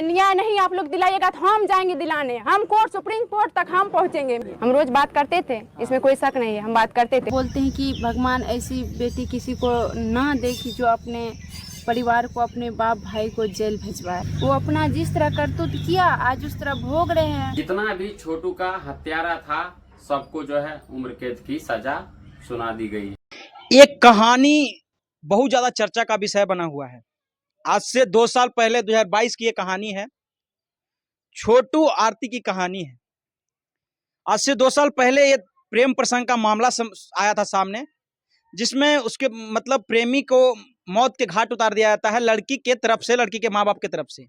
न्याय नहीं आप लोग दिलाइएगा तो हम जाएंगे दिलाने। हम कोर्ट सुप्रीम कोर्ट तक हम पहुंचेंगे। हम रोज बात करते थे, इसमें कोई शक नहीं है, हम बात करते थे। बोलते हैं कि भगवान ऐसी बेटी किसी को ना दे कि जो अपने परिवार को, अपने बाप भाई को जेल भिजवाए। वो अपना जिस तरह करतूत किया आज उस तरह भोग रहे हैं। जितना भी छोटू का हत्यारा था सबको जो है उम्र कैद की सजा सुना दी गई। एक कहानी बहुत ज्यादा चर्चा का विषय बना हुआ है। आज से 2 साल पहले 2022 की ये कहानी है, छोटू आरती की कहानी है। आज से 2 साल पहले ये प्रेम प्रसंग का मामला आया था सामने, जिसमें उसके मतलब प्रेमी को मौत के घाट उतार दिया जाता है। लड़की के तरफ से, लड़की के माँ बाप के तरफ से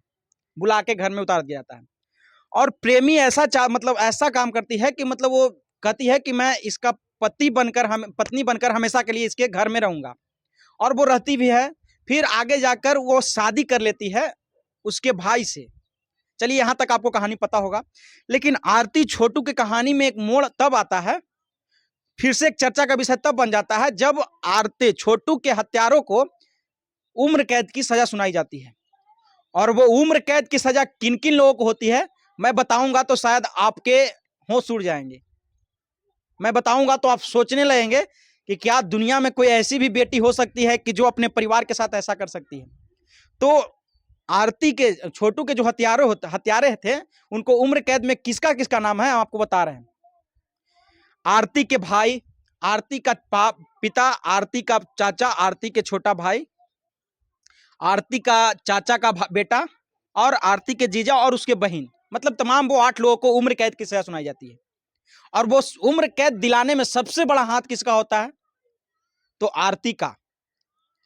बुला के घर में उतार दिया जाता है। और प्रेमी ऐसा ऐसा काम करती है कि मतलब वो कहती है कि मैं इसका पति बनकर, पत्नी बनकर हमेशा के लिए इसके घर में रहूंगा। और वो रहती भी है। फिर आगे जाकर वो शादी कर लेती है उसके भाई से। चलिए यहाँ तक आपको कहानी पता होगा। लेकिन आरती छोटू की कहानी में एक मोड़ तब आता है, फिर से एक चर्चा का विषय तब बन जाता है, जब आरती छोटू के हत्यारों को उम्र कैद की सजा सुनाई जाती है। और वो उम्र कैद की सजा किन किन लोगों को होती है मैं बताऊंगा तो शायद आपके होश उड़ जाएंगे। मैं बताऊंगा तो आप सोचने लगेंगे कि क्या दुनिया में कोई ऐसी भी बेटी हो सकती है कि जो अपने परिवार के साथ ऐसा कर सकती है। तो आरती के, छोटू के जो हत्यारे थे, उनको उम्र कैद में किसका किसका नाम है हम आपको बता रहे हैं। आरती के भाई, आरती का पिता, आरती का चाचा, आरती के छोटा भाई, आरती का चाचा का बेटा, और आरती के जीजा और उसके बहन, मतलब तमाम वो 8 लोगों को उम्र कैद की सजा सुनाई जाती है। और वो उम्र कैद दिलाने में सबसे बड़ा हाथ किसका होता है? तो आरती का।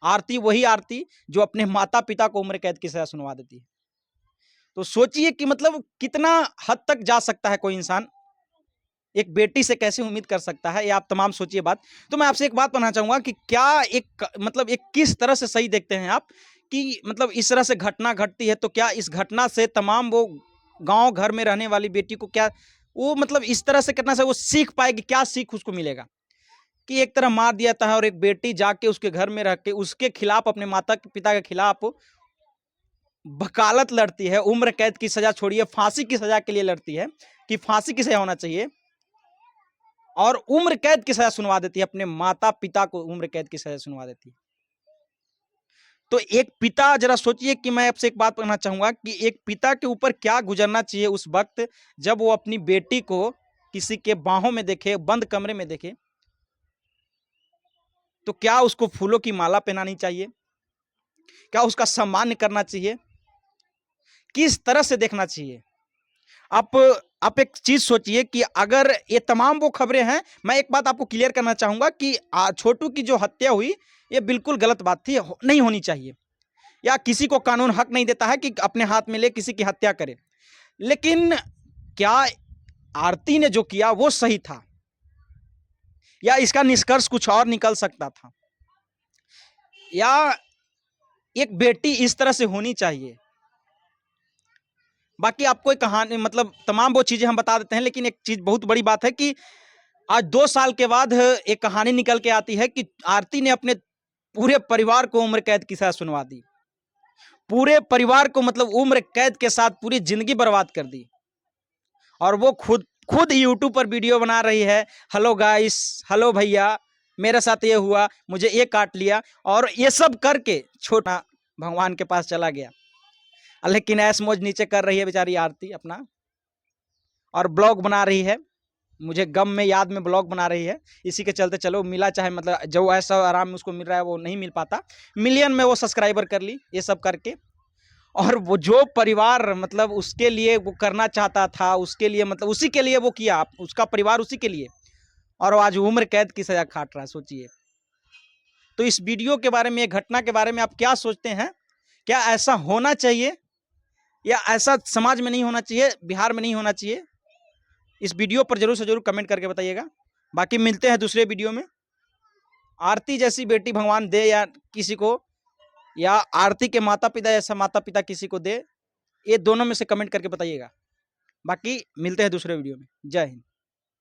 आरती, वही आरती जो अपने माता पिता को उम्र कैद की सजा सुनवा देती है। तो सोचिए कि मतलब कितना हद तक जा सकता है कोई इंसान, एक बेटी से कैसे उम्मीद कर सकता है, ये आप तमाम सोचिए बात। तो मैं आपसे एक बात कहना चाहूंगा कि क्या एक किस तरह से सही देखते हैं आप कि मतलब इस तरह से घटना घटती है, तो क्या इस घटना से तमाम वो गांव घर में रहने वाली बेटी को क्या वो मतलब इस तरह से करना से वो सीख पाएगी? क्या सीख उसको मिलेगा कि एक तरह मार दिया था और एक बेटी जाके उसके घर में रह के उसके खिलाफ, अपने माता पिता के खिलाफ वकालत लड़ती है, उम्र कैद की सजा छोड़िए फांसी की सजा के लिए लड़ती है कि फांसी की सजा होना चाहिए, और उम्र कैद की सजा सुनवा देती है, अपने माता पिता को उम्र कैद की सजा सुनवा देती है। तो एक पिता, जरा सोचिए कि मैं आपसे एक बात कहना चाहूंगा कि एक पिता के ऊपर क्या गुजरना चाहिए उस वक्त जब वो अपनी बेटी को किसी के बाहों में देखे, बंद कमरे में देखे। तो क्या उसको फूलों की माला पहनानी चाहिए? क्या उसका सम्मान करना चाहिए? किस तरह से देखना चाहिए? आप एक चीज सोचिए कि अगर ये तमाम वो खबरें हैं, मैं एक बात आपको क्लियर करना चाहूंगा कि छोटू की जो हत्या हुई ये बिल्कुल गलत बात थी, नहीं होनी चाहिए, या किसी को कानून हक नहीं देता है कि अपने हाथ में ले किसी की हत्या करे। लेकिन क्या आरती ने जो किया वो सही था, या इसका निष्कर्ष कुछ और निकल सकता था, या एक बेटी इस तरह से होनी चाहिए? बाकी आपको एक कहानी, मतलब तमाम वो चीजें हम बता देते हैं, लेकिन एक चीज बहुत बड़ी बात है कि आज 2 साल के बाद एक कहानी निकल के आती है कि आरती ने अपने पूरे परिवार को उम्र कैद की सजा सुनवा दी। पूरे परिवार को मतलब उम्र कैद के साथ पूरी जिंदगी बर्बाद कर दी। और वो खुद यूट्यूब पर वीडियो बना रही है, हेलो गाइस, हेलो भैया, मेरे साथ ये हुआ, मुझे ये काट लिया, और ये सब करके छोटा भगवान के पास चला गया। लेकिन ऐश मौज नीचे कर रही है बेचारी आरती अपना, और ब्लॉग बना रही है, मुझे गम में याद में ब्लॉग बना रही है। इसी के चलते चलो मिला, चाहे मतलब जो ऐसा आराम में उसको मिल रहा है वो नहीं मिल पाता, मिलियन में वो सब्सक्राइबर कर ली ये सब करके। और वो जो परिवार मतलब उसके लिए वो करना चाहता था, उसके लिए मतलब उसी के लिए वो किया, उसका परिवार उसी के लिए, और आज उम्र कैद की सजा काट रहा है, सोचिए। तो इस वीडियो के बारे में, घटना के बारे में आप क्या सोचते हैं? क्या ऐसा होना चाहिए, या ऐसा समाज में नहीं होना चाहिए, बिहार में नहीं होना चाहिए? इस वीडियो पर जरूर से जरूर कमेंट करके बताइएगा। बाकी मिलते हैं दूसरे वीडियो में। आरती जैसी बेटी भगवान दे या किसी को, या आरती के माता पिता जैसा माता पिता किसी को दे, ये दोनों में से कमेंट करके बताइएगा। बाकी मिलते हैं दूसरे वीडियो में। जय हिंद।